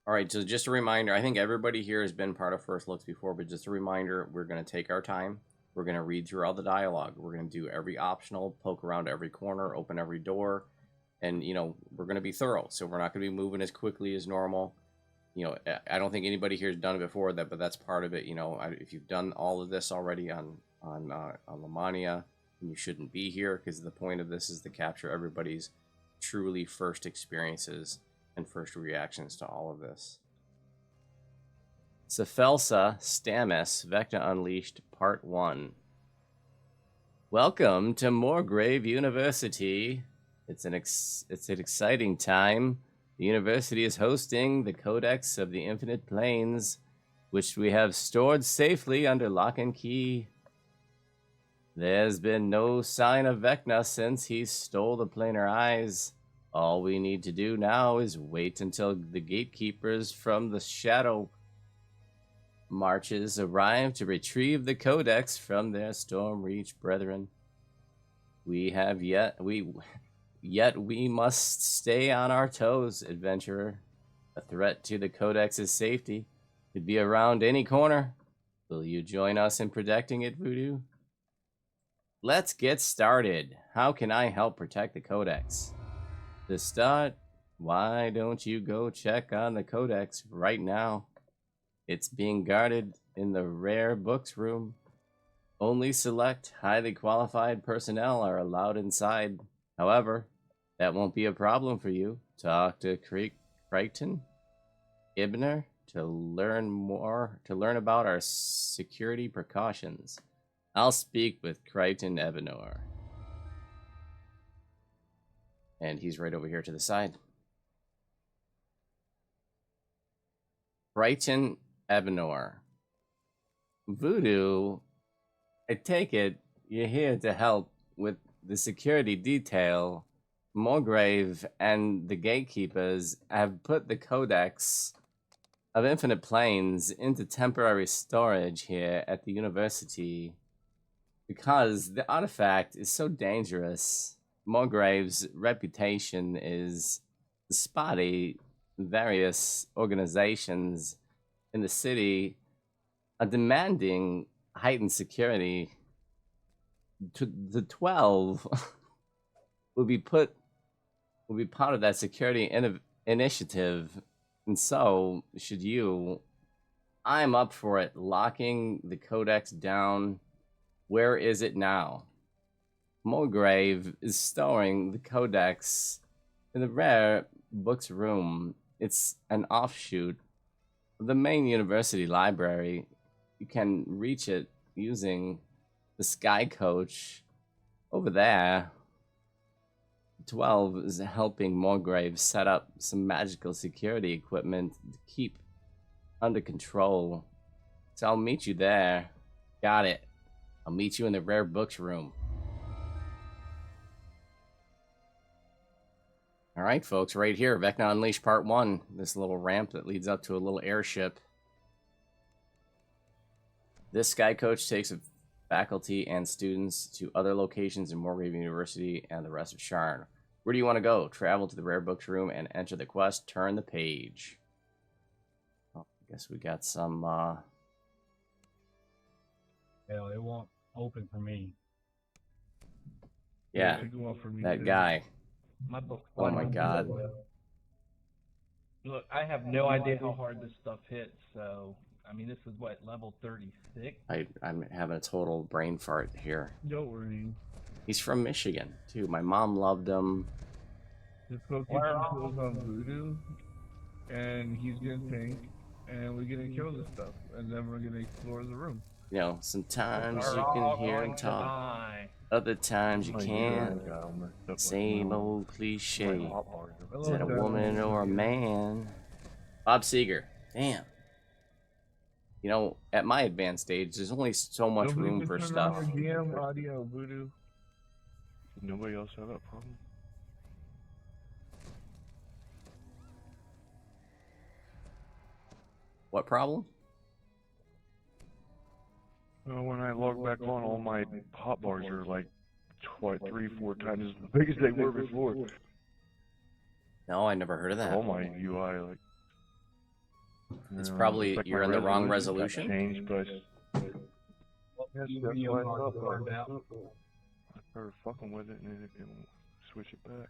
All right, so just a reminder, I think everybody here has been part of First Looks before, but just a reminder, we're going to take our time. We're going to read through all the dialogue. We're going to do every optional, poke around every corner, open every door, and, we're going to be thorough. So we're not going to be moving as quickly as normal. I don't think anybody here has done it before, but that's part of it. If you've done all of this already on Lamania, then you shouldn't be here, because the point of this is to capture everybody's truly first experiences and first reactions to all of this. Cephelsa Stamus, Vecna Unleashed, Part 1. Welcome to Moorgrave University. It's an exciting time. The university is hosting the Codex of the Infinite Planes, which we have stored safely under lock and key. There's been no sign of Vecna since he stole the planar eyes. All we need to do now is wait until the gatekeepers from the Shadow Marches arrive to retrieve the Codex from their Stormreach brethren. We must stay on our toes, adventurer. A threat to the Codex's safety could be around any corner. Will you join us in protecting it, Voodoo? Let's get started. How can I help protect the Codex? To start, why don't you go check on the Codex right now? It's being guarded in the rare books room. Only select highly qualified personnel are allowed inside. However, that won't be a problem for you. Talk to Crichton Ibner to learn about our security precautions. I'll speak with Crichton Ebenor. And he's right over here to the side. Crichton Ebenor. Voodoo, I take it you're here to help with the security detail. Moorgrave and the gatekeepers have put the Codex of Infinite Planes into temporary storage here at the university because the artifact is so dangerous. Moorgrave's reputation is spotty. Various organizations in the city are demanding heightened security. The 12 will be part of that security initiative, and so should you. I'm up for it. Locking the Codex down. Where is it now? Moorgrave is storing the Codex in the rare books room. It's an offshoot of the main university library. You can reach it using the Sky Coach over there. 12 is helping Moorgrave set up some magical security equipment to keep under control. So I'll meet you there. Got it. I'll meet you in the rare books room. All right, folks, right here, Vecna Unleashed Part 1. This little ramp that leads up to a little airship. This Sky Coach takes faculty and students to other locations in Moorgrave University and the rest of Sharn. Where do you want to go? Travel to the rare books room and enter the quest. Turn the page. Well, I guess we got some, Hell, it won't open for me. Yeah, that guy. My book. Oh my god. Look, I have no idea how hard this stuff hits, so I mean, this is what, level 36? I'm having a total brain fart here. Don't worry. He's from Michigan, too. My mom loved him. Just focus on Voodoo, and he's gonna tank, and we're gonna kill this stuff, and then we're gonna explore the room. Sometimes you can hear him talk. Other times you can't. Same old cliche. Is it a woman or a man? Bob Seeger. Damn. At my advanced age, there's only so much room for stuff. Audio, Voodoo. Nobody else have that problem? What problem? When I log back on, all my hot bars are like 3-4 times as big as they were before. No, I never heard of that. All my UI, like, It's No, probably like you're my in the wrong resolution got resolution. changed, but yes, that's why I started fucking with it and it'll switch it back.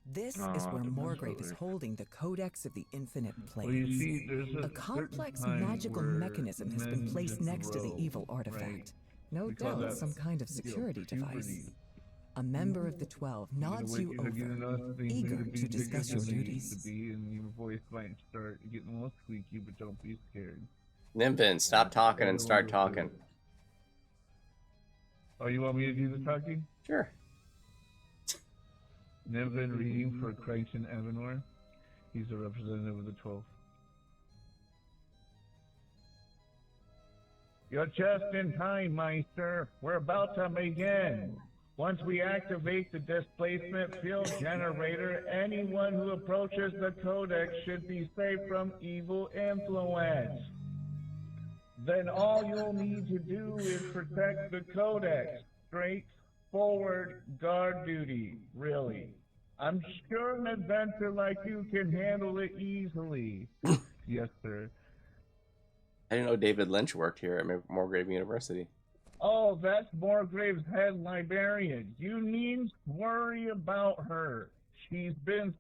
This No, is I'll where have to mess Morgrave with is it. holding the Codex of the Infinite Well, you Planes. see, there's A a complex certain time magical where mechanism has been men placed just next to the grow, evil right? artifact. No We call doubt that, some kind of you know, security device. puberty. A member of the 12 nods you over, eager to discuss your duties. And your voice might start getting a little squeaky, but don't be scared. Nimpin, stop talking and start talking. Oh, you want me to do the talking? Sure. Nimpin reading for Crichton Avenor. He's a representative of the 12. You're just in time, Meister. We're about to begin. Once we activate the displacement field generator, anyone who approaches the Codex should be safe from evil influence. Then all you'll need to do is protect the Codex. Straightforward guard duty, really. I'm sure an adventurer like you can handle it easily. Yes, sir. I didn't know David Lynch worked here at Morgrave University. Oh, that's Morgrave's head librarian. You needn't worry about her. She's been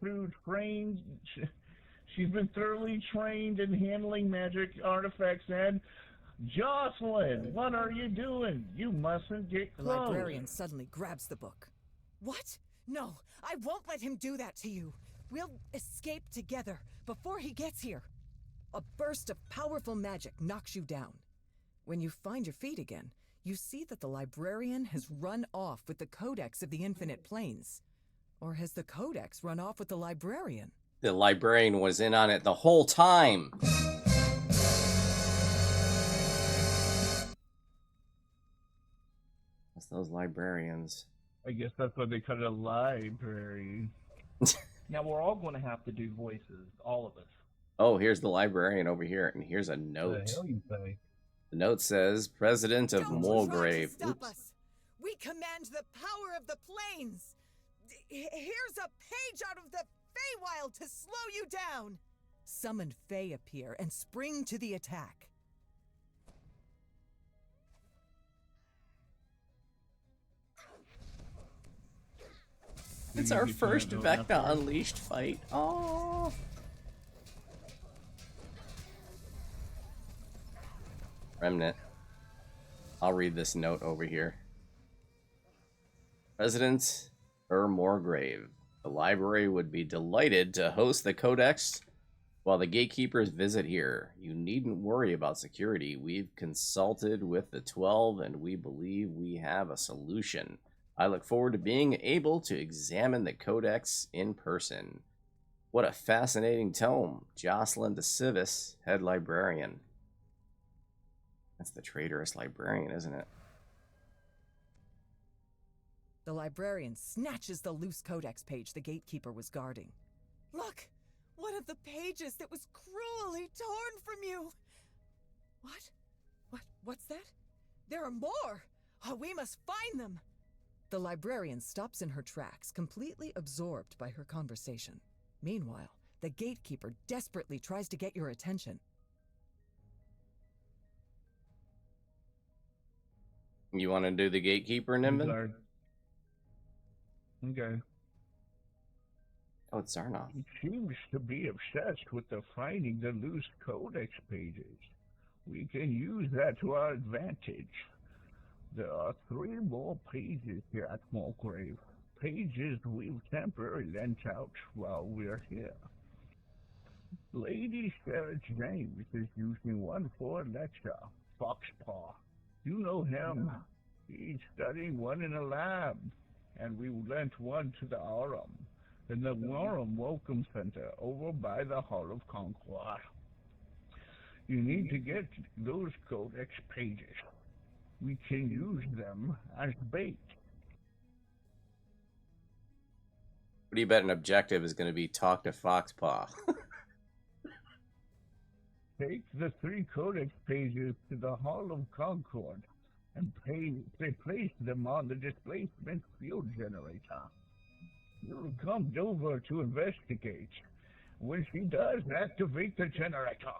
thoroughly trained in handling magic artifacts. And Jocelyn, what are you doing? You mustn't get The close. librarian suddenly grabs the book. What? No, I won't let him do that to you. We'll escape together before he gets here. A burst of powerful magic knocks you down. When you find your feet again, you see that the librarian has run off with the Codex of the Infinite Planes. Or has the Codex run off with the librarian? The librarian was in on it the whole time. What's those librarians? I guess that's why they call it a library. Now we're all going to have to do voices, all of us. Oh, here's the librarian over here, and here's a What note. the hell you say? The note says, President of Don't Morgrave. try to stop Oops. us. We command the power of the planes. Here's a page out of the Feywild to slow you down. Summoned Fey appear and spring to the attack. It's our first Vecna Unleashed fight. Oh. Remnant. I'll read this note over here. President Morgrave. The library would be delighted to host the Codex while the gatekeepers visit here. You needn't worry about security. We've consulted with the 12 and we believe we have a solution. I look forward to being able to examine the Codex in person. What a fascinating tome. Jocelyn de Civis, head librarian. That's the traitorous librarian, isn't it? The librarian snatches the loose Codex page the gatekeeper was guarding. Look! One of the pages that was cruelly torn from you! What's that? There are more! Oh, we must find them! The librarian stops in her tracks, completely absorbed by her conversation. Meanwhile, the gatekeeper desperately tries to get your attention. You want to do the gatekeeper, Nimbin? Guard. Okay. Oh, it's Zarnoff. He seems to be obsessed with the finding the loose Codex pages. We can use that to our advantage. There are 3 more pages here at Morgrave. Pages we've temporarily lent out while we're here. Lady Sarah James is using one for a lecture, Foxpaw. You know him. He's studying one in a lab, and we lent one to the Aurum, in the Aurum Welcome Center over by the Hall of Concord. You need to get those Codex pages. We can use them as bait. What do you bet an objective is going to be talk to Foxpaw? Take the 3 Codex pages to the Hall of Concord and place them on the displacement field generator. You'll come over to investigate. When she does, activate the generator.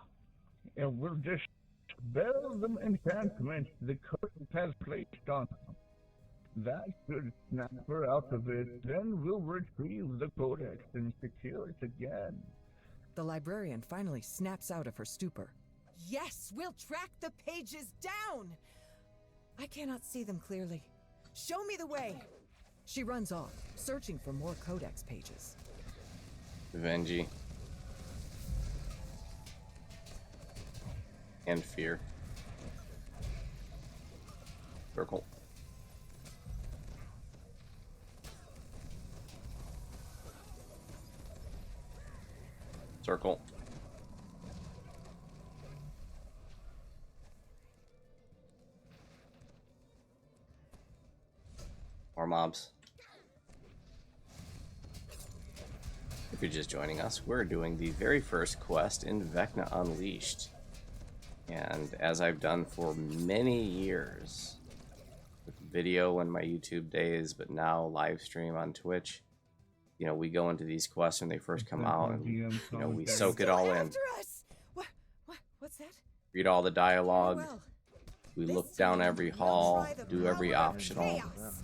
and we'll dispel the enchantment the Codex has placed on them. That should snap her out of it, then we'll retrieve the Codex and secure it again. The librarian finally snaps out of her stupor. Yes, we'll track the pages down! I cannot see them clearly. Show me the way! She runs off, searching for more Codex pages. Venji. And fear. Circle. Circle. More mobs. If you're just joining us, we're doing the very first quest in Vecna Unleashed. And as I've done for many years, with video in my YouTube days, but now live stream on Twitch, you know, we go into these quests when they first come out, and you know, we soak it all in. After us! What's that? Read all the dialogue. Well, We this look down time every we'll hall, try the do every power of optional. chaos.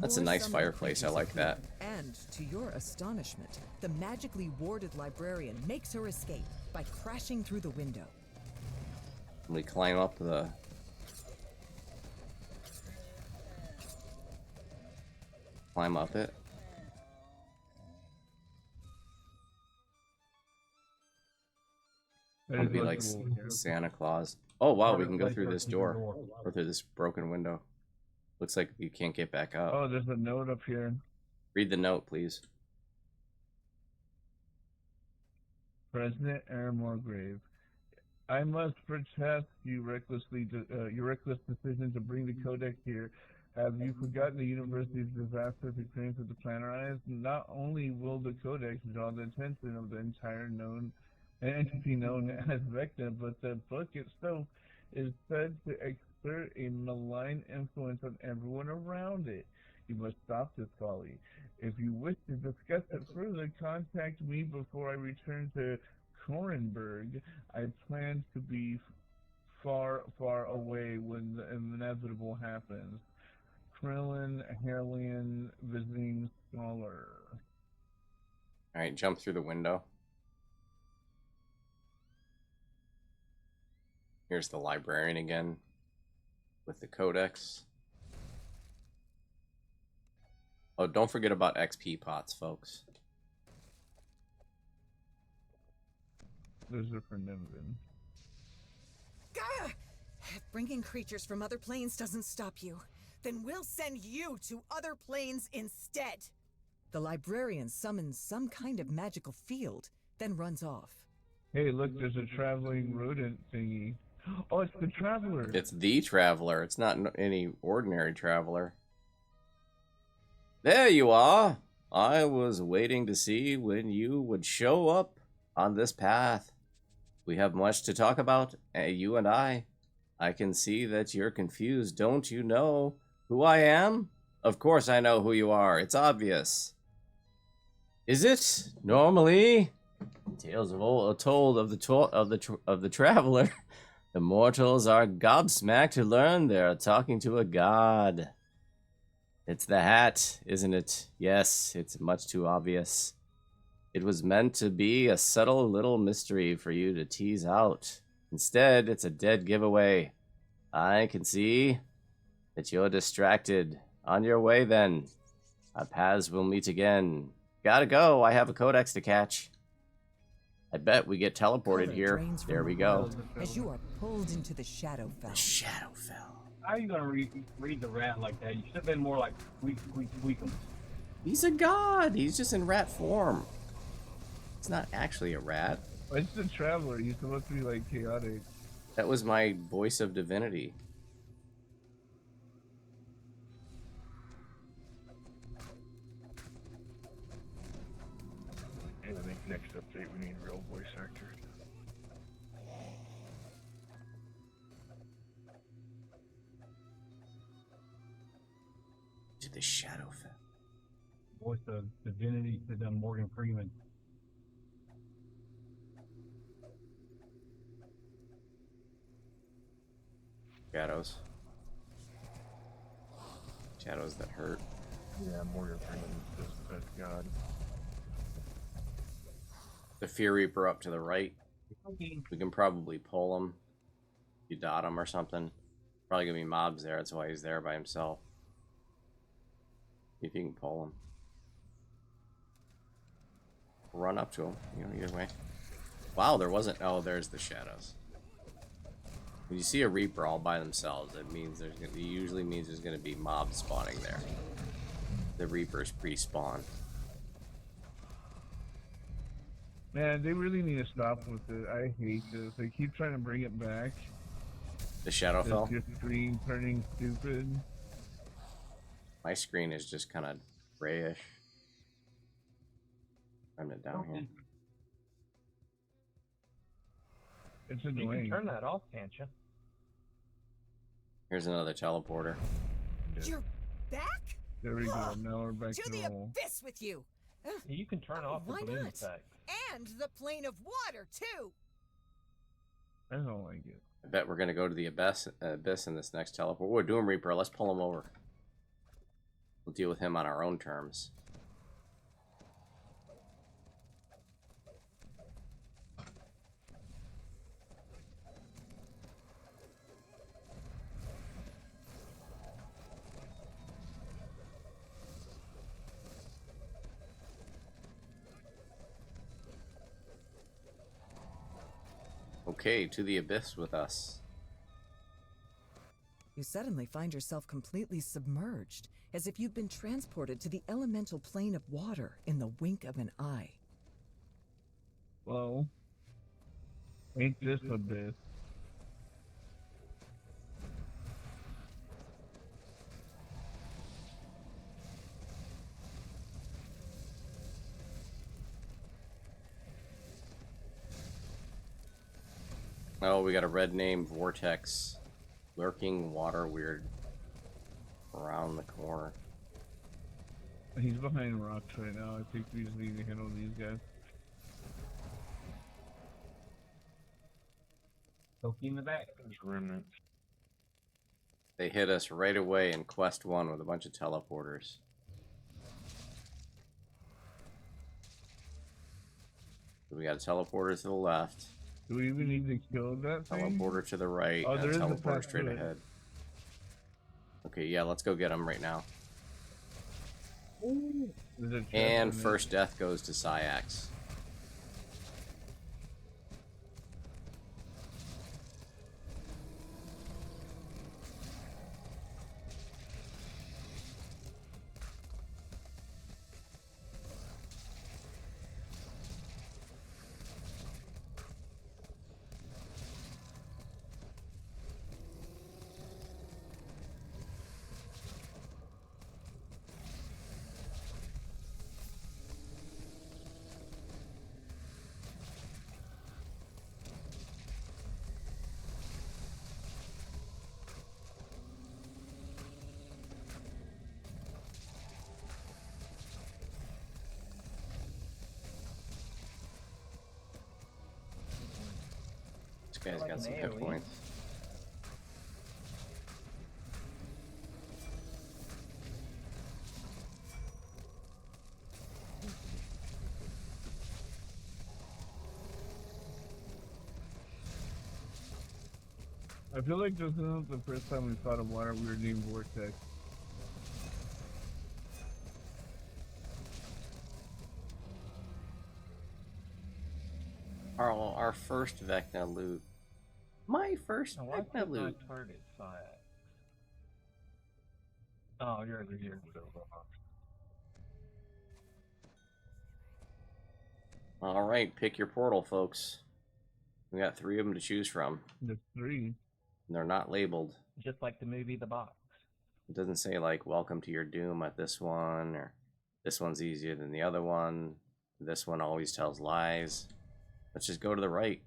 That's a More nice summoning fireplace, I creatures like that. appear, and to your astonishment, the magically warded librarian makes her escape by crashing through the window. We climb up the... Climb up it. It'd be like Santa Claus. Oh wow, we can go through this door. Or through this broken window. Looks like you can't get back up. Oh, there's a note up here. Read the note, please. President Grave. I must protest your reckless decision to bring the Codex here. Have you forgotten the university's disastrous experience with the Planarize? Not only will the Codex draw the attention of the entire entity known as Vecna, but the book itself is said to exert a malign influence on everyone around it. You must stop this folly. If you wish to discuss it further, contact me before I return to Korenberg. I plan to be far, far away when the inevitable happens. Krillin, Herlian, visiting scholar. Alright, jump through the window. Here's the librarian again with the Codex. Oh, don't forget about XP pots, folks. Those are for Nimbin. Gah! If bringing creatures from other planes doesn't stop you, then we'll send you to other planes instead. The librarian summons some kind of magical field, then runs off. Hey, look, there's a traveling rodent thingy. Oh, it's the Traveler. It's the Traveler. It's not any ordinary Traveler. There you are. I was waiting to see when you would show up on this path. We have much to talk about, you and I. I can see that you're confused. Don't you know who I am? Of course I know who you are. It's obvious. Is it? Normally, tales of old are told of the Traveler. The mortals are gobsmacked to learn they're talking to a god. It's the hat, isn't it? Yes, it's much too obvious. It was meant to be a subtle little mystery for you to tease out. Instead, it's a dead giveaway. I can see that you're distracted. On your way, then. Our paths will meet again. Gotta go, I have a Codex to catch. I bet we get teleported here. There we go. As you are pulled into the Shadowfell. The Shadowfell. How are you gonna read the rat like that? You should have been more like squeak 'em. He's a god. He's just in rat form. It's not actually a rat. It's the Traveler. He's supposed to be like chaotic. That was my voice of divinity. And I think next update we need real voice actors. To the Shadowfell. Voice of divinity to them Morgan Freeman. Shadows. Shadows that hurt. Yeah, Morgan Freeman is the best god. The Fear Reaper up to the right. Okay. We can probably pull him. You dot him or something. Probably gonna be mobs there. That's why he's there by himself. If you can pull him. Run up to him. You know, either way. Wow, there wasn't. Oh, there's the shadows. When you see a Reaper all by themselves, it means there's gonna. It usually means there's gonna be mobs spawning there. The Reapers pre-spawn. Man, they really need to stop with it. I hate this. They keep trying to bring it back. The Shadowfell. It's your screen turning stupid. My screen is just kind of grayish. I'm it down here. It's You annoying. can turn that off, can't you? Here's another teleporter. You're back? There we go. Now we're back To to the normal. abyss with you! You can turn off the Why balloon not? effect. And the plane of water, too! I don't like it. I bet we're gonna go to the abyss in this next teleport. We're doing Reaper. Let's pull him over. We'll deal with him on our own terms. Okay, to the abyss with us. You suddenly find yourself completely submerged, as if you've been transported to the elemental plane of water in the wink of an eye. Well, ain't this a bit? Oh, we got a red name, Vortex. Lurking water weird. Around the corner. He's behind rocks right now. I think we just need to handle these guys. Toki in the back. There's remnants. They hit us right away in Quest 1 with a bunch of teleporters. We got a teleporter to the left, Do we even need to kill that thing? teleporter to the right, Oh, and there a is a teleporter path straight to it. ahead. Okay, yeah, let's go get him right now. There's a chest And in it. first death goes to Syax. This guy's Like got an some hit AoE. points. I feel like this isn't the first time we fought a water weird named Vortex. Our first Vecna loot. My first Now, why Vecna couldn't I loot. target Syax? Oh, you're over here. Alright, pick your portal, folks. We got 3 of them to choose from. There's 3. And they're not labeled. Just like the movie The Box. It doesn't say, like, welcome to your doom at this one, or this one's easier than the other one. This one always tells lies. Let's just go to the right.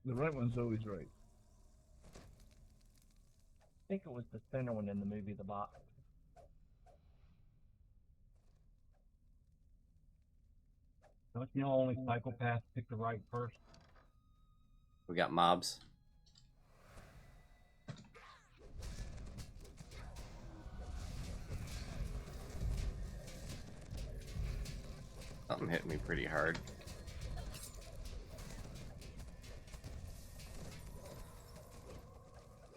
The right one's always right. I think it was the center one in the movie The Box. Don't you know only psychopaths pick the right first? We got mobs. Something hit me pretty hard.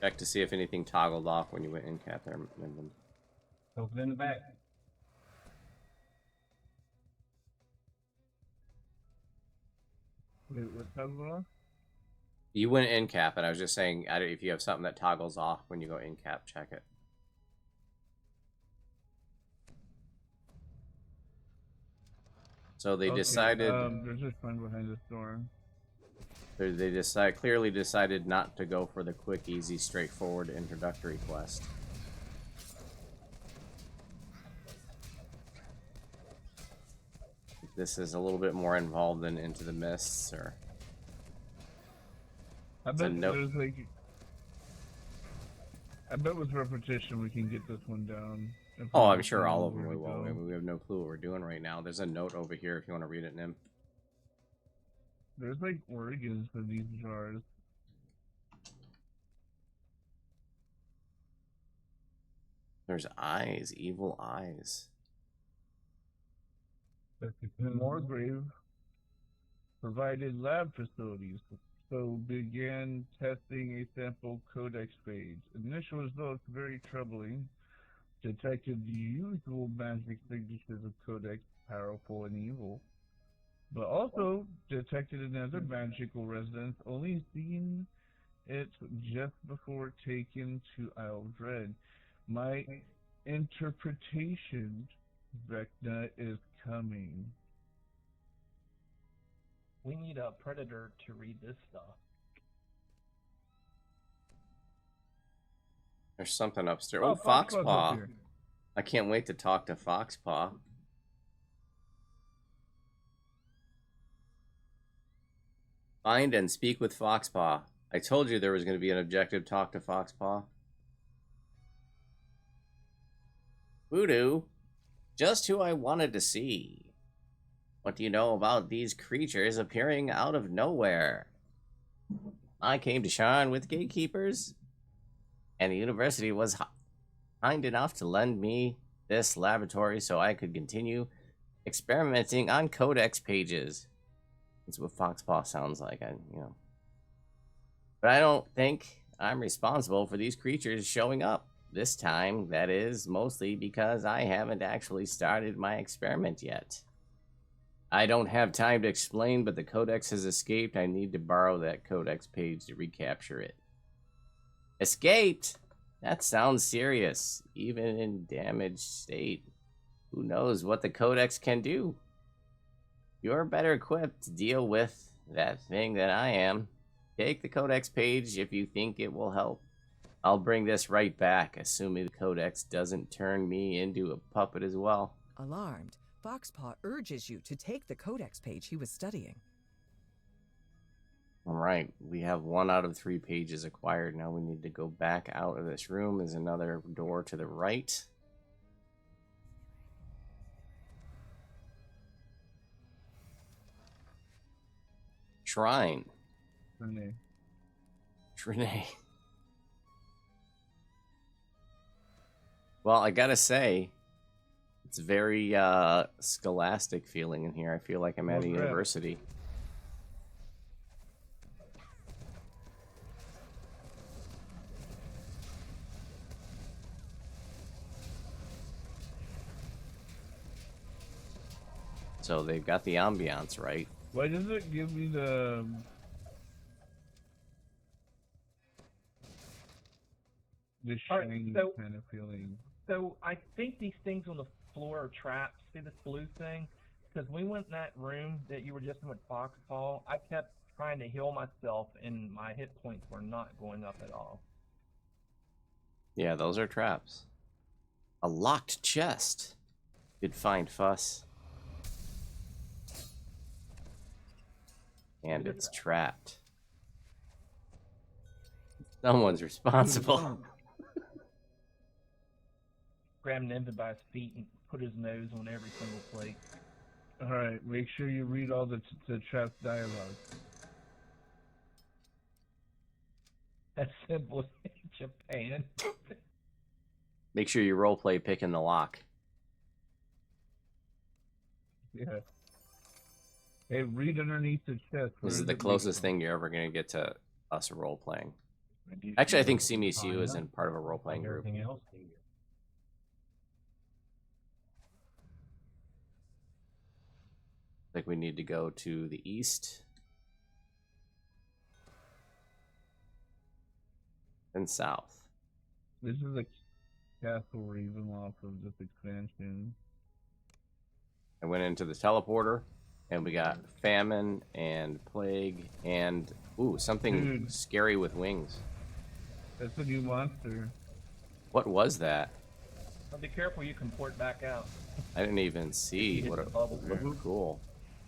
Check to see if anything toggled off when you went in cap there, Minden. Open in the back. Wait, what's that off? You went in cap, and I was just saying, if you have something that toggles off when you go in cap, check it. So they decided. There's just one behind this door. They clearly decided not to go for the quick, easy, straightforward introductory quest. This is a little bit more involved than Into the Mists, or. I bet there's like. I bet with repetition we can get this one down. Oh, I'm sure all of them we will. We have no clue what we're doing right now. There's a note over here if you want to read it, Nim. There's like organs for these jars. There's eyes, evil eyes. Morgrave provided lab facilities, so began testing a sample Codex page. Initial results very troubling. Detected the usual magic signatures of Codex, powerful and evil, but also detected another magical resonance, only seen it just before taken to Isle Dread. My interpretation, Vecna is coming. We need a predator to read this stuff. There's something upstairs. Oh, Foxpaw. I can't wait to talk to Foxpaw. Find and speak with Foxpaw. I told you there was going to be an objective talk to Foxpaw. Voodoo. Just who I wanted to see. What do you know about these creatures appearing out of nowhere? I came to Sharn with gatekeepers, and the university was kind enough to lend me this laboratory so I could continue experimenting on Codex pages. That's what Foxpaw sounds like, But I don't think I'm responsible for these creatures showing up. This time, that is, mostly because I haven't actually started my experiment yet. I don't have time to explain, but the Codex has escaped. I need to borrow that Codex page to recapture it. Escaped? That sounds serious. Even in damaged state. Who knows what the Codex can do? You're better equipped to deal with that thing than I am. Take the Codex page if you think it will help. I'll bring this right back, assuming the Codex doesn't turn me into a puppet as well. Alarmed, Foxpaw urges you to take the Codex page he was studying. All right, we have 1 out of 3 pages acquired. Now we need to go back out of this room. There's another door to the right. Shrine. Trine. Well, I gotta say, it's very scholastic feeling in here. I feel like I'm at a university. So they've got the ambiance right. Why does it give me the shiny kind of feeling? So I think these things on the floor are traps. See this blue thing? Because we went in that room that you were just in with Foxpaw, I kept trying to heal myself, and my hit points were not going up at all. Yeah, those are traps. A locked chest. Good find, Fuss. And it's trapped. Someone's responsible. Grab Niven by his feet and put his nose on every single plate. Alright, make sure you read all the trap dialogue. as simple as Japan. Make sure you roleplay picking the lock. Yeah. Hey, read underneath the chest. This is the closest thing you're ever gonna get to us role playing. Indeed. Actually, I think CMCU is in part of a role playing Like group. everything else. Like we need to go to the east and south. This is a Castle Ravenloft of this expansion. I went into the teleporter, and we got famine and plague and ooh, something Dude. scary with wings. That's a new monster. What was that? But be careful, you can port back out. I didn't even see Hit what the it bubble. looked cool.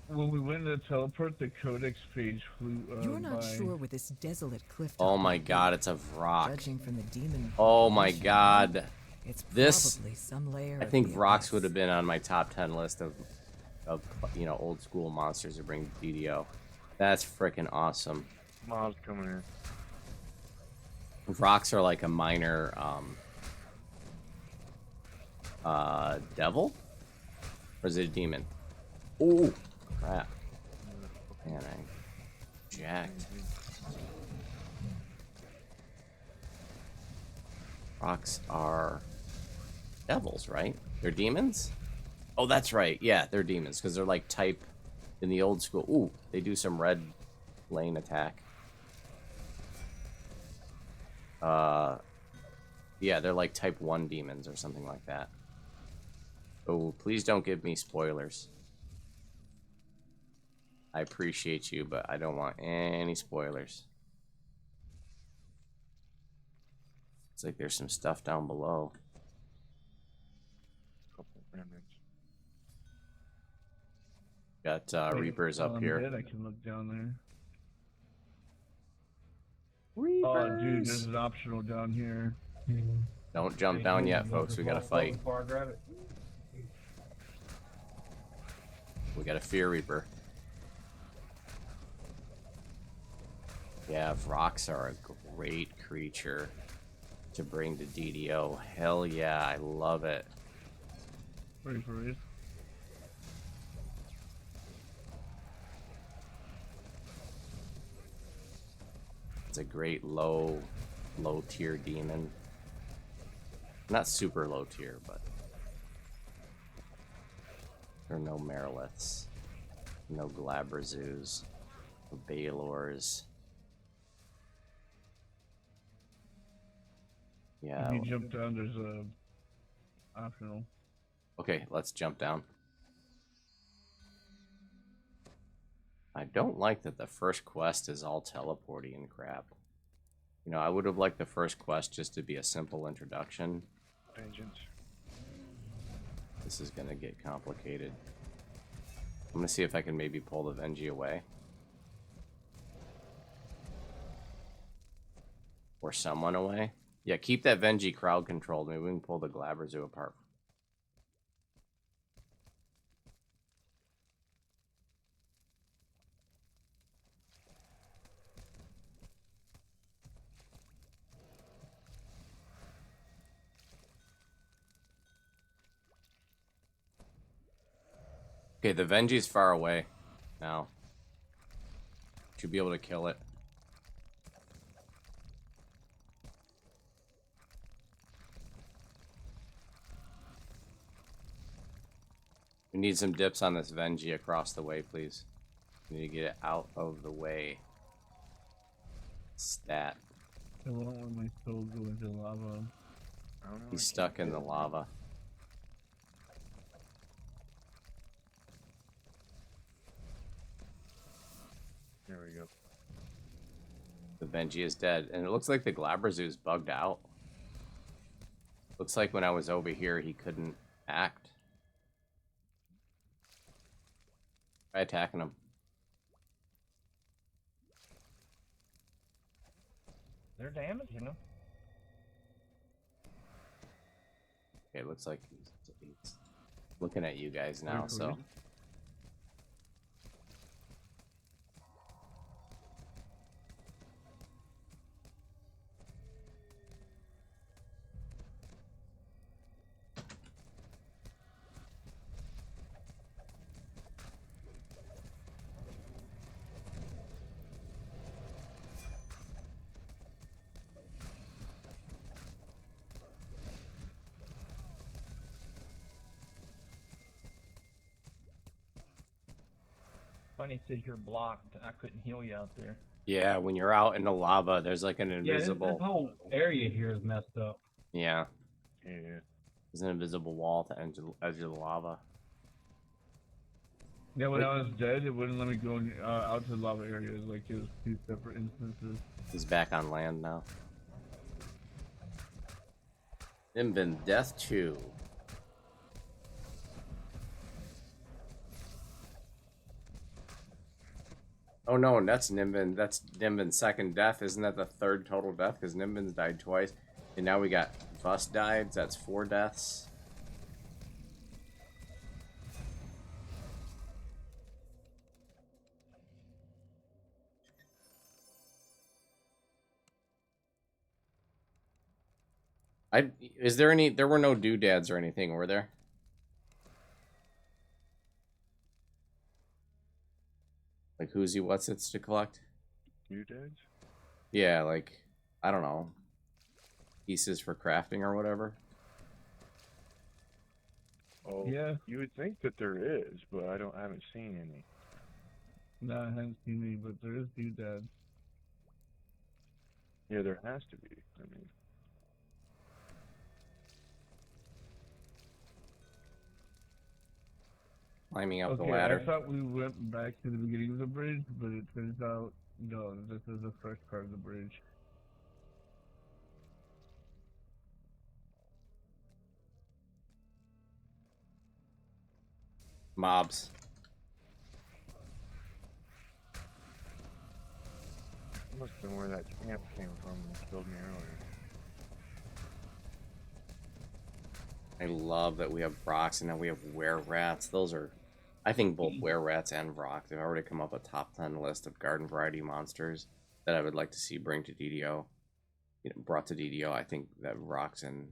When we went to teleport, the Codex page flew You're not by. sure with this desolate cliff. Oh my god, it's a Vrock. Judging from the demon. Oh my population, god. It's This- probably some layer I of think the Vrocks abyss. would have been on my top 10 list of old school monsters to bring to DDO. That's freaking awesome. Mobs coming in. Vrocks are like a minor devil? Or is it a demon? Ooh, crap. Man, I jacked. Vrocks are devils, right? They're demons? Oh, that's right. Yeah, they're demons because they're like type in the old school. Ooh, they do some red lane attack. Yeah, they're like type 1 demons or something like that. Oh, please don't give me spoilers. I appreciate you, but I don't want any spoilers. It's like there's some stuff down below. Couple remnants. Got Reapers up I'm here. dead, I can look down there. Reapers. Oh, dude, there's an optional down here. Don't jump down yet, folks. We gotta fight. Before I grab it. We got a Fear Reaper. Yeah, Vrocks are a great creature to bring to DDO. Hell yeah, I love it. Ready for it? It's a great low tier demon. Not super low tier, but there are no Mariliths, no Glabrazoos, no Baylors. Yeah. If you jump down, there's a optional. Okay, let's jump down. I don't like that the first quest is all teleporting and crap. You know, I would have liked the first quest just to be a simple introduction. Vengeance. This is gonna get complicated. I'm gonna see if I can maybe pull the Venji away. Or someone away. Yeah, keep that Venji crowd controlled. Maybe we can pull the Glabrazu apart. Okay, the Venji's far away now. Should be able to kill it. We need some dips on this Venji across the way, please. We need to get it out of the way. Stat. I won't let my soul go into lava. I don't know. He's stuck in the lava. There we go. The Venji is dead. And it looks like the Glabrazu's bugged out. Looks like when I was over here, he couldn't act. Try attacking him. They're damaging them. Okay, looks like he's looking at you guys now, Wait for so. it. funny. It says you're blocked. I couldn't heal you out there. Yeah, when you're out in the lava, there's like an Yeah, invisible. this whole area here is messed up. Yeah, Yeah. there's an invisible wall at the edge of the lava. Yeah, when I was dead, it wouldn't let me go out to the lava areas. Like, it was 2 separate instances. He's back on land now. Nimbin Death 2. Oh no, that's Nimbin. That's Nimbin's second death. Isn't that the third total death? Because Nimbin's died twice. And now we got Fuss died. So that's 4 deaths. Is there any? There were no doodads or anything, were there? Like who's he? What's it's to collect? You did? Yeah, like I don't know, pieces for crafting or whatever. Oh, Yeah. You would think that there is, but I haven't seen any. No, I haven't seen any, but there is doodads. Yeah, there has to be. I mean, Climbing up the Okay, ladder. I thought we went back to the beginning of the bridge, but it turns out, no, this is the first part of the bridge. Mobs. that must have been where that camp came from and killed me earlier. I love that we have Brox and now we have were-rats. Those are, I think both were-rats and Brock, they've already come up a top 10 list of garden variety monsters that I would like to see bring to DDO. You know, brought to DDO, I think that Brox and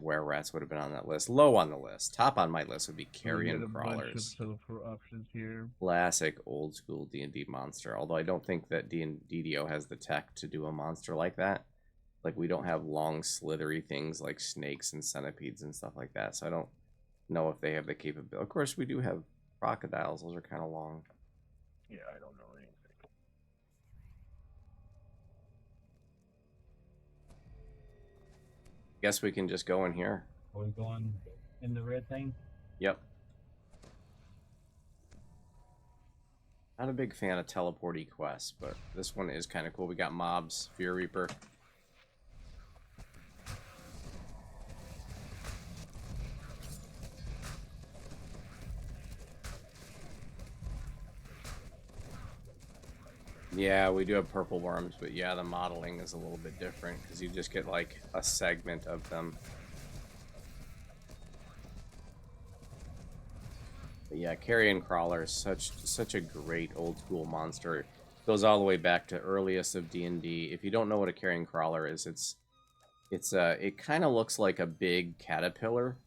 were-rats would have been on that list. Low on the list. Top on my list would be carrion crawlers. We got a bunch of teleport options here. Classic old school D&D monster. Although I don't think that DDO has the tech to do a monster like that. Like we don't have long slithery things like snakes and centipedes and stuff like that. So I don't know if they have the capability. Of course we do have crocodiles. Those are kind of long. Yeah, I don't know anything. Guess we can just go in here. Are we going in the red thing? Yep. Not a big fan of teleporty quests, but this one is kind of cool. We got mobs, Fear Reaper. Yeah, we do have purple worms, but yeah, the modeling is a little bit different because you just get like a segment of them. But yeah, carrion crawler is such a great old school monster. It goes all the way back to earliest of D&D. If you don't know what a carrion crawler is, it kind of looks like a big caterpillar,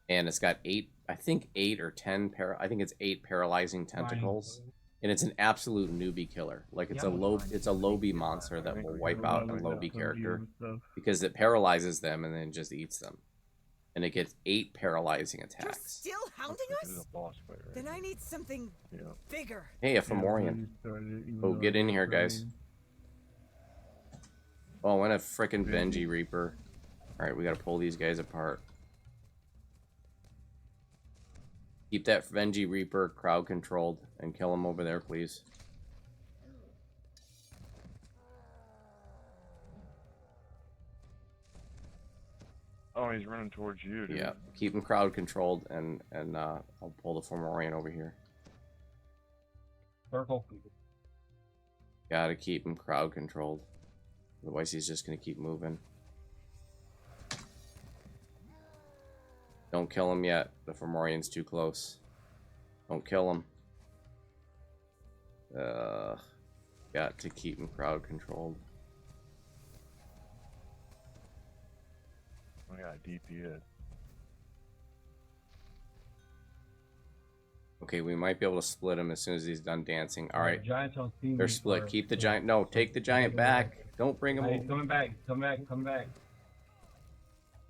and it's got 8 or 10 I think it's 8 paralyzing tentacles. And it's an absolute newbie killer. Like it's a Lobie monster that will wipe out a Lobie character because it paralyzes them and then just eats them. And it gets 8 paralyzing attacks. You're still hounding This is us? a boss fight, right? Then I need something bigger. Hey, a Fomorian. Oh, get in here, guys. Oh, and a frickin' Venji Reaper. Alright, we gotta pull these guys apart. Keep that Venji Reaper crowd controlled and kill him over there, please. Oh, he's running towards you, dude. Yeah, keep him crowd controlled and I'll pull the Fomorian over here. Circle. Gotta keep him crowd controlled. Otherwise he's just gonna keep moving. Don't kill him yet. The Fomorian's too close. Don't kill him. Got to keep him crowd controlled. I got DPS. Okay, we might be able to split him as soon as he's done dancing. Alright. Giants don't see me. They're split. Keep the giant. No, take the giant back. Don't bring him Hey, over. coming back. Come back. Come back.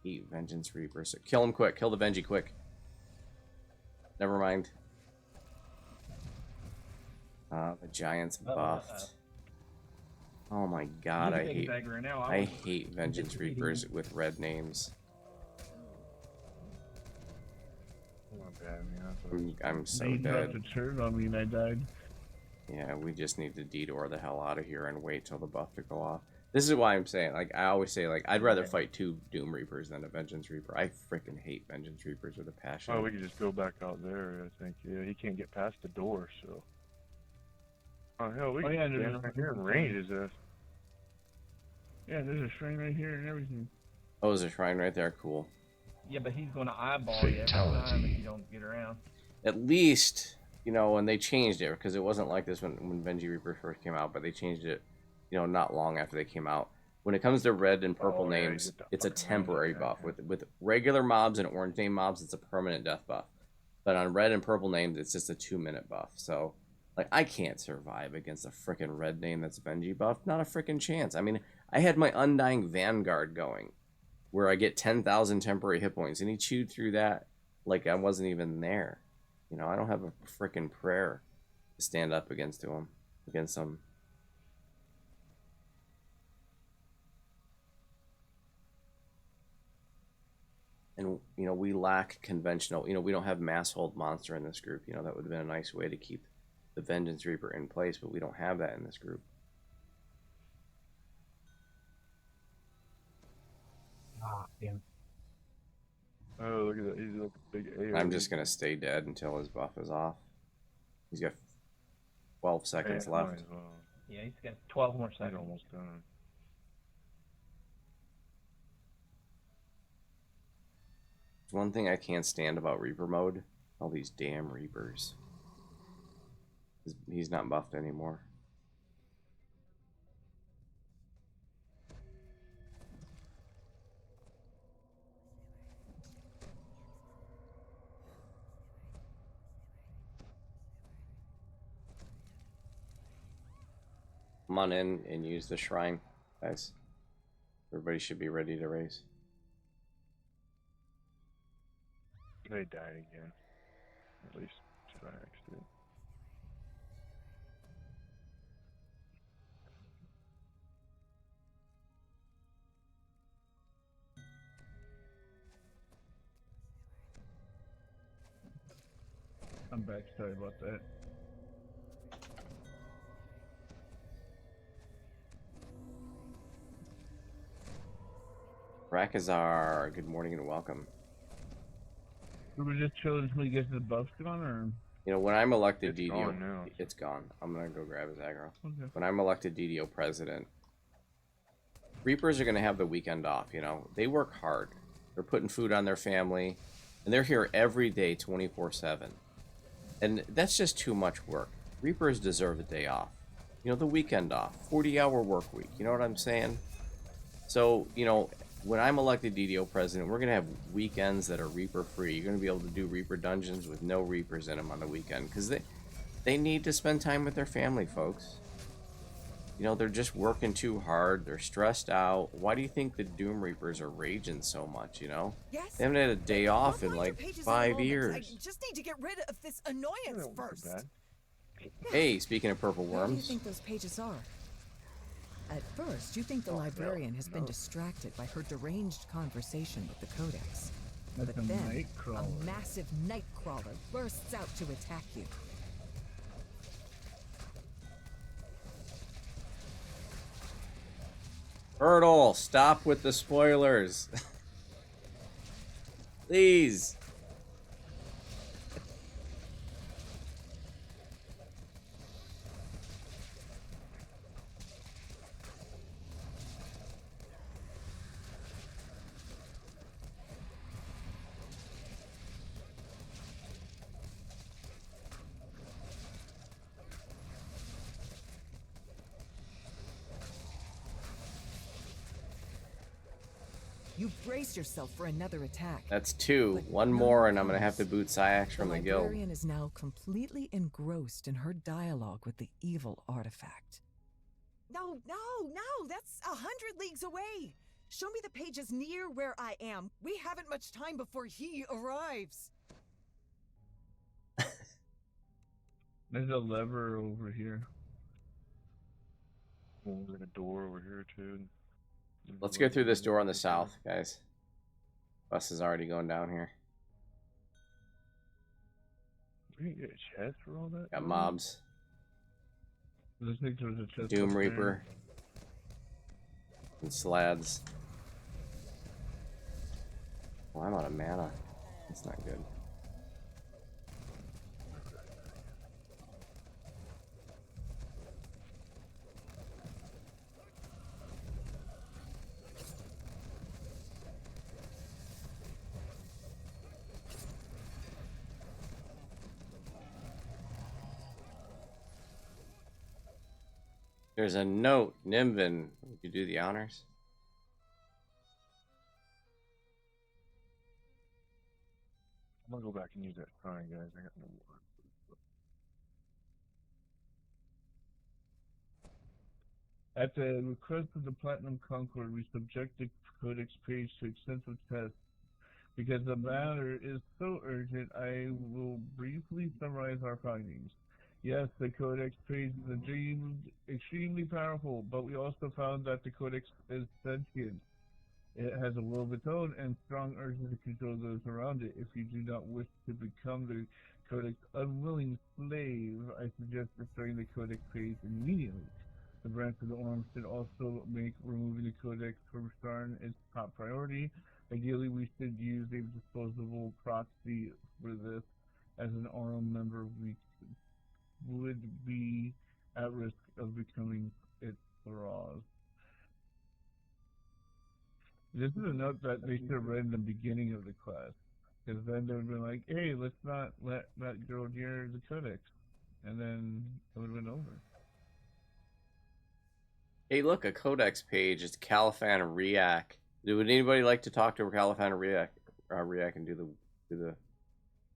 Eat Vengeance Reaper. So kill him quick. Kill the Venji quick. Never mind. The Giants Uh-oh, buffed. Oh my god, You I can take hate his aggro now. I hate Vengeance Reapers with red names. Not bad, man. I'm so They dropped dead. a turd on me and I died. Yeah, we just need to detour the hell out of here and wait till the buff to go off. This is why I'm saying, like, I always say, like, I'd rather fight 2 Doom Reapers than a Vengeance Reaper. I freaking hate Vengeance Reapers with a passion. Oh, we could just go back out there, I think. Yeah, he can't get past the door, so. Oh, hell, we Oh, can yeah, stand there's- right here and range his ass. Yeah, there's a shrine right here and everything. Oh, there's a shrine right there. Cool. Yeah, but he's going to eyeball you every time if you don't get around. At least, you know, when they changed it, because it wasn't like this when Vengeance Reaper first came out, but they changed it, you know, not long after they came out. When it comes to red and purple Oh, yeah, you names, get the it's a fucking temporary range, buff. yeah. With regular mobs and orange name mobs, it's a permanent death buff. But on red and purple names, it's just a 2-minute buff. So, like, I can't survive against a freaking red name that's Benji buff. Not a freaking chance. I mean, I had my Undying Vanguard going, where I get 10,000 temporary hit points, and he chewed through that like I wasn't even there. You know, I don't have a freaking prayer to stand up against him. And, you know, we lack conventional, you know, we don't have mass hold monster in this group. You know, that would have been a nice way to keep the Vengeance Reaper in place, but we don't have that in this group. Ah, damn. Oh, look at that. He's like a big AoE. I'm just going to stay dead until his buff is off. He's got 12 seconds Yeah, might left. as well. Yeah, he's got 12 more He's seconds. almost done. One thing I can't stand about Reaper mode, all these damn Reapers. He's not buffed anymore. Come on in and use the shrine, guys. Everybody should be ready to race. They died again. At least by accident. I'm back. Sorry about that. Rakazar, good morning and welcome. We were just chilling until he gets the buffs gone, or? You know, when I'm elected It's DDO, gone now. it's gone. I'm gonna go grab his aggro. Okay. When I'm elected DDO president, Reapers are gonna have the weekend off. You know, they work hard. They're putting food on their family, and they're here every day, 24/7. And that's just too much work. Reapers deserve a day off. You know, the weekend off, 40-hour work week. You know what I'm saying? So, you know, when I'm elected DDO president, we're going to have weekends that are Reaper free. You're going to be able to do Reaper dungeons with no Reapers in them on the weekend because they need to spend time with their family, folks. You know, they're just working too hard. They're stressed out. Why do you think the Doom Reapers are raging so much, you know? Yes? They haven't had a day off I'll in find like your pages in a 5 moment. years. I just need to get rid of this annoyance That wasn't first. bad. Hey, speaking of purple What do you worms, think those pages are? At first, you think the Oh, librarian has been no. distracted by her deranged conversation with the Codex. That's But a then, night a crawler. massive night crawler bursts out to attack you. Hurdle, stop with the spoilers. Please. You brace yourself for another attack. That's 2. But One none more, and I'm gonna have comes. to boot Syax from the guild. librarian is now completely engrossed in her dialogue with the evil artifact. No, that's 100 leagues away. Show me the pages near where I am. We haven't much time before he arrives. There's a lever over here. Well, there's like a door over here too. Let's go through this door on the south, guys. Bus is already going down here. We didn't get a chest for all that. Got mobs. I think there was a chest Doom up there. Reaper. And Slads. Well, I'm out of mana. That's not good. There's a note, Nimvin. Would you do the honors? I'm gonna go back and use that sign, guys. I got no more. At the request of the Platinum Concord, we subject the Codex page to extensive tests. Because the matter is so urgent, I will briefly summarize our findings. Yes, the Codex page is extremely powerful, but we also found that the Codex is sentient. It has a will of its own and strong urges to control those around it. If you do not wish to become the Codex unwilling slave, I suggest destroying the Codex page immediately. The branch of the Orm should also make removing the Codex from Starn its top priority. Ideally, we should use a disposable proxy for this. As an Orm member, we would be at risk of becoming its thralls. This is a note that they should have read in the beginning of the class. Because then they would have been like, hey, let's not let that girl near the Codex. And then it would have been over. Hey, look, a Codex page. It's Califan Riak. Would anybody like to talk to Califan Riak and do the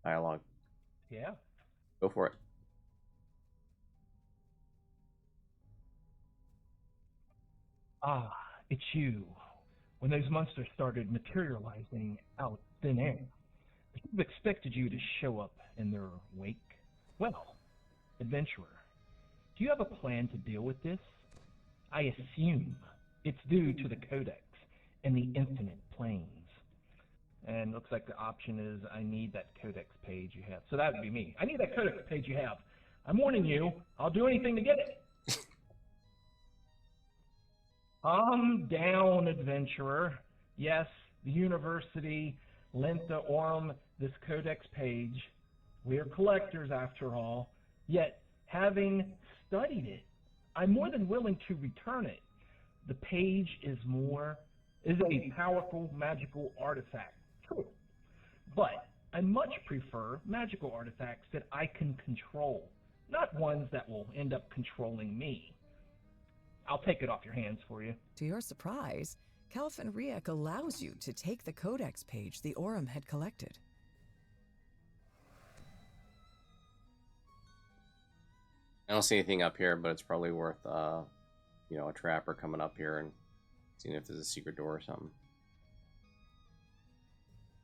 dialogue? Yeah. Go for it. Ah, it's you. When those monsters started materializing out thin air, I should have expected you to show up in their wake. Well, adventurer, do you have a plan to deal with this? I assume it's due to the Codex and the infinite planes. And looks like the option is I need that Codex page you have. So that would be me. I need that Codex page you have. I'm warning you, I'll do anything to get it. Calm down, adventurer. Yes, the university lent the Orm this Codex page. We're collectors after all. Yet, having studied it, I'm more than willing to return it. The page is a powerful magical artifact. True. But I much prefer magical artifacts that I can control, not ones that will end up controlling me. I'll take it off your hands for you. To your surprise, Califan Riak allows you to take the Codex page the Orm had collected. I don't see anything up here, but it's probably worth, a trapper coming up here and seeing if there's a secret door or something.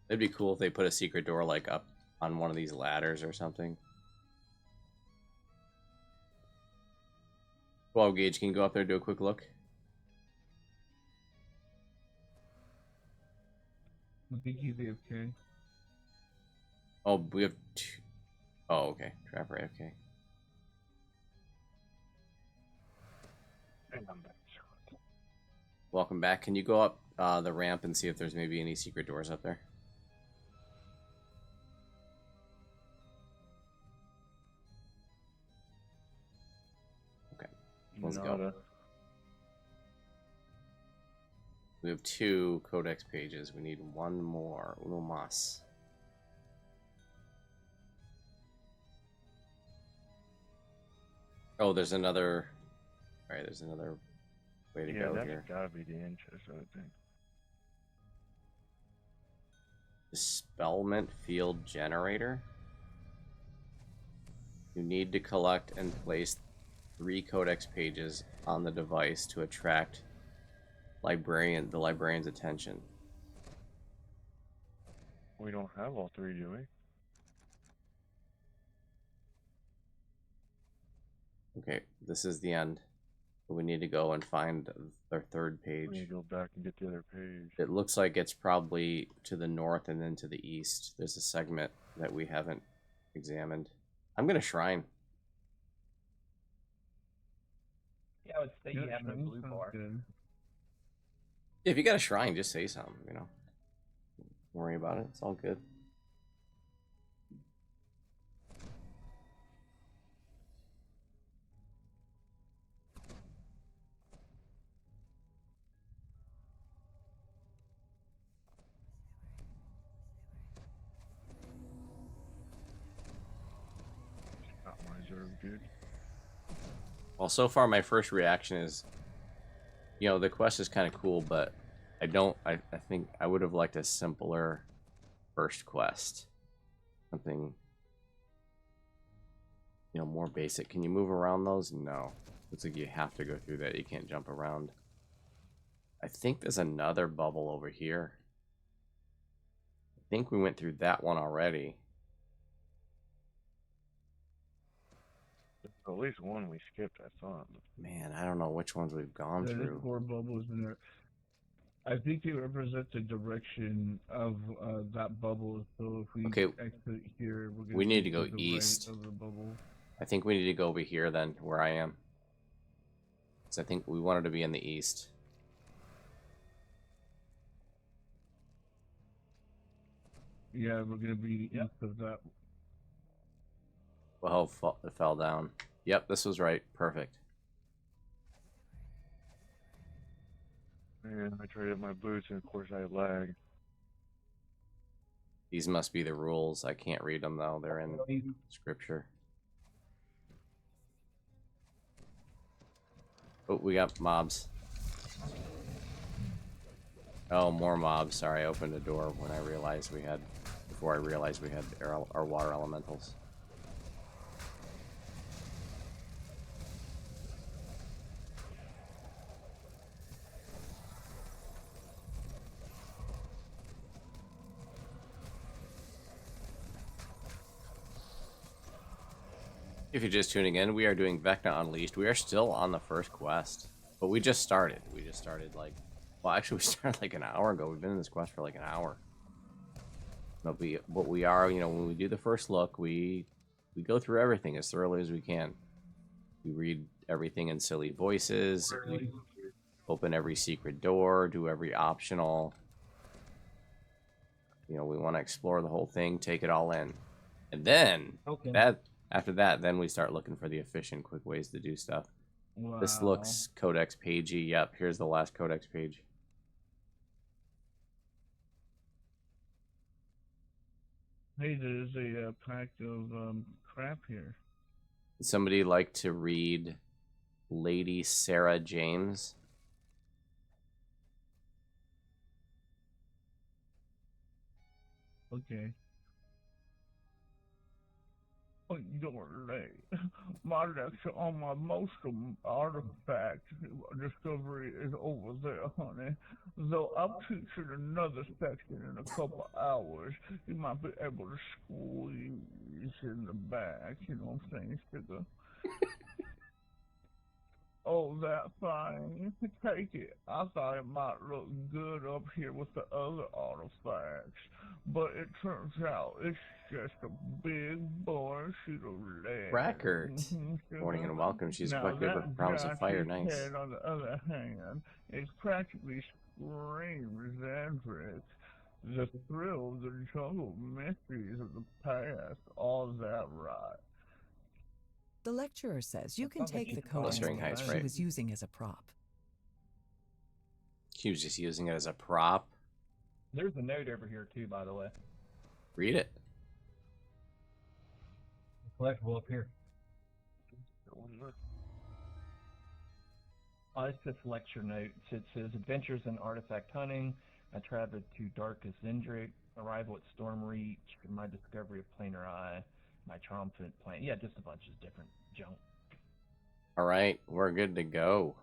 It'd be cool if they put a secret door, like, up on one of these ladders or something. 12 gauge, can you go up there and do a quick look? I think he's AFK. Oh, we have two. Oh, okay. Trapper AFK. And I'm back. Welcome back. Can you go up the ramp and see if there's maybe any secret doors up there? Okay. Let's go. We have 2 Codex pages. We need one more. Uno más. Oh, there's another. All right, there's another way to go that's here. gotta be the interest, I would think. Dispelment field generator. You need to collect and place 3 Codex pages on the device to attract the librarian's attention. We don't have all 3, do we? Okay, this is the end. We need to go and find their third We need page. to go back and get the other page. It looks like it's probably to the north and then to the east. There's a segment that we haven't examined. I'm gonna shrine. Yeah, I would say you Yeah, have no shrine blue sounds bar. good. If you got a shrine, just say something, you know. Don't worry about it. It's all good. Got my reserve, dude. Well, so far my first reaction is, you know, the quest is kind of cool, but I think I would have liked a simpler first quest. Something, you know, more basic. Can you move around those? No. Looks like you have to go through that. You can't jump around. I think there's another bubble over here. I think we went through that one already. At least one we skipped, I thought. Man, I don't know which ones we've gone There's through. 4 bubbles in there. I think they represent the direction of that bubble. So if we Okay, exit here, we're gonna we need be to go the east. right of the bubble. I think we need to go over here then, where I am. Because I think we wanted to be in the east. Yeah, we're gonna be Yep. east of that. Well, it fell down. Yep, this was right. Perfect. Man, I traded my boots and of course I lag. These must be the rules. I can't read them though. They're in scripture. Oh, we got mobs. Oh, more mobs. Sorry, I opened the door when I realized we had, before I realized we had our water elementals. If you're just tuning in, we are doing Vecna Unleashed. We are still on the first quest, but we just started. We just started like, well, actually, we started like an hour ago. We've been in this quest for like an hour. But we are, you know, when we do the first look, we go through everything as thoroughly as we can. We read everything in silly voices. We open every secret door, do every optional. You know, we want to explore the whole thing, take it all in, and then after that, then we start looking for the efficient, quick ways to do stuff. Wow. This looks Codex pagey. Yep, here's the last Codex page. Hey, there's a pack of crap here. Would somebody like to read Lady Sarah James? Okay. Oh, you're late. My lecture on my most artifact discovery is over there, honey. Though I'll teach you another section in a couple hours, you might be able to squeeze in the back, you know what I'm saying, sugar? Oh, that thing. Take it. I thought it might look good up here with the other artifacts, but it turns out it's just a big boring sheet of lead. Brackert. Morning and welcome. She's a Now quick paper, that promise of fire. giant's Nice. head, on the other hand, is practically screams Andric. The thrill, the jungle mysteries of the past, all that right. The lecturer says you can Sounds like take the she's Codex Blistering high book she spray. was using as a prop. She was just using it as a prop. There's a note over here too, by the way. Read it. Collectible up here. It's this lecture note. It says adventures in artifact hunting. I traveled to Darkest Zendrick, arrival at Storm Reach, my discovery of Planar Eye, my triumphant plan. Yeah, just a bunch of different junk. All right, we're good to go.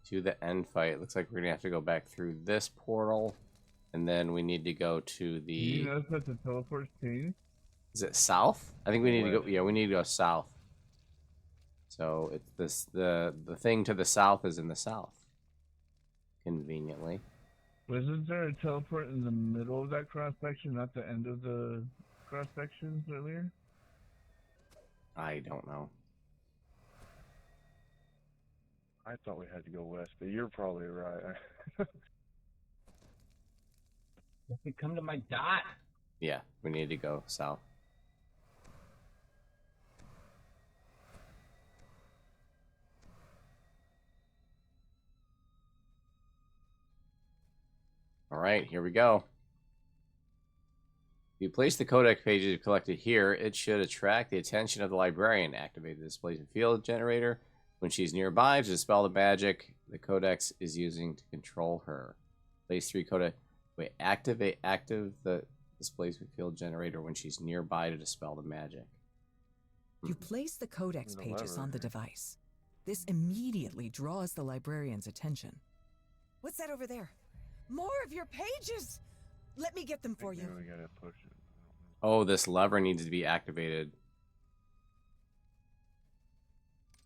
To the end fight. Looks like we're gonna have to go back through this portal, and then we need to go to the. You know that's the teleport scene? Is it south? I think we need to go. Yeah, we need to go south. So it's this the thing to the south is in the south. Conveniently. Wasn't there a teleport in the middle of that cross section, not the end of the cross sections earlier? I don't know. I thought we had to go west, but you're probably right. If we come to my dot. Yeah, we need to go south. All right, here we go. If you place the Codex pages you've collected here, it should attract the attention of the librarian. Activate the displacement field generator when she's nearby to dispel the magic the Codex is using to control her. Place 3 Codex. Wait, active the displacement field generator when she's nearby to dispel the magic. You place the Codex The pages lever. on the device. This immediately draws the librarian's attention. What's that over there? More of your pages! Let me get them for you. Maybe we gotta push it. Oh, this lever needs to be activated.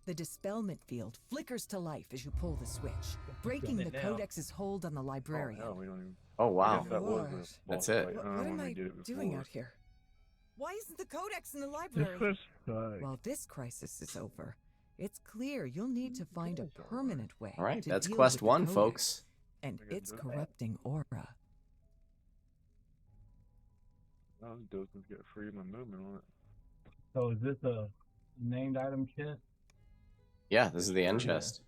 The dispelment field flickers to life as you pull the switch, breaking the it now. Codex's hold on the Oh, librarian. hell, we don't even. Oh, I wow. guess that was Lord. the boss That's it. fight, What when am we I did it doing before. out here? Why isn't the Codex in the This library? was fucked. While this crisis is over, it's clear you'll need to find a It's all right. permanent way All right, to that's deal quest with the 1, Codex folks. and We can its do it. corrupting aura. Oh, those dozens get free of my movement on it. So is this a named item chest? Yeah, this is the end Yeah. chest.